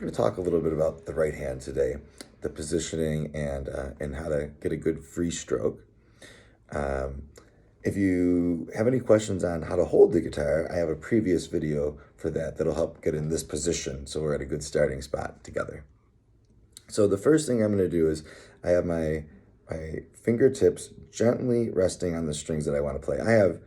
We're going to talk a little bit about the right hand today, the positioning and how to get a good free stroke. If you have any questions on how to hold the guitar, I have a previous video for that that'll help get in this position so we're at a good starting spot together. So the first thing I'm going to do is I have my fingertips gently resting on the strings that I want to play. I have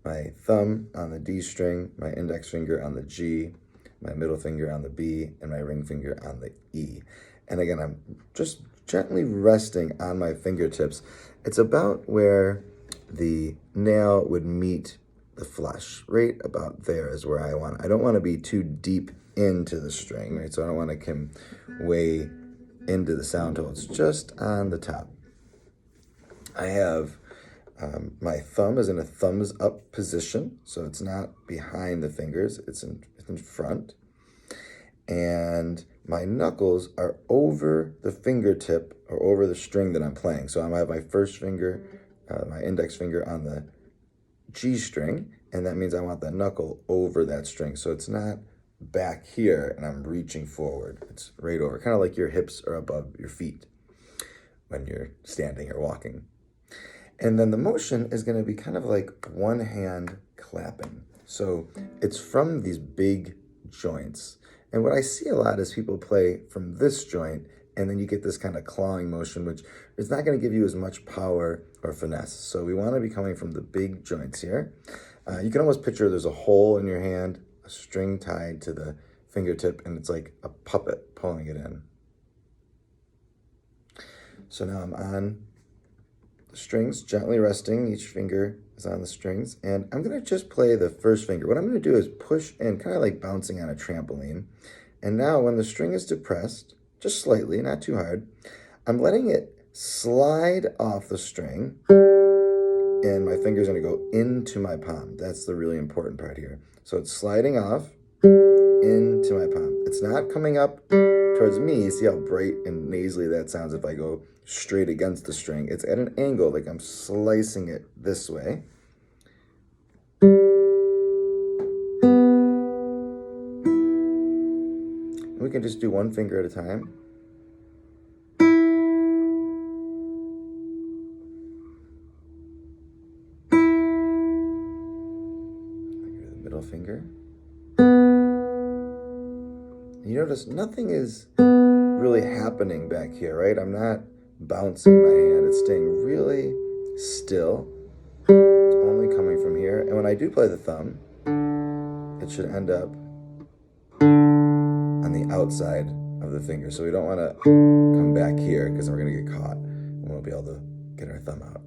my thumb on the D string, my index finger on the G, my middle finger on the B, and my ring finger on the E. And again, I'm just gently resting on my fingertips. It's about where the nail would meet the flesh. Right about there is where I want. I don't want to be too deep into the string, right? So I don't want to come way into the sound hole. It's just on the top. I have my thumb is in a thumbs up position, so it's not behind the fingers, it's in front. And my knuckles are over the fingertip or over the string that I'm playing. So I have my first finger, my index finger on the G string, and that means I want the knuckle over that string. So it's not back here and I'm reaching forward. It's right over, kind of like your hips are above your feet when you're standing or walking. And then the motion is going to be kind of like one hand clapping. So it's from these big joints. And what I see a lot is people play from this joint, and then you get this kind of clawing motion, which is not going to give you as much power or finesse. So we want to be coming from the big joints here. You can almost picture there's a hole in your hand, a string tied to the fingertip, and it's like a puppet pulling it in. So now I'm on the strings, gently resting. Each finger is on the strings, and I'm going to just play the first finger. What I'm going to do is push in, kind of like bouncing on a trampoline. And now when the string is depressed, just slightly, not too hard, I'm letting it slide off the string, and my finger's going to go into my palm. That's the really important part here. So it's sliding off into my palm. It's not coming up towards me. See how bright and nasally that sounds if I go straight against the string. It's at an angle, like I'm slicing it this way. And we can just do one finger at a time. The middle finger. You notice nothing is really happening back here, right? I'm not bouncing my hand. It's staying really still. It's only coming from here. And when I do play the thumb, it should end up on the outside of the finger. So we don't want to come back here because we're going to get caught and we won't be able to get our thumb out.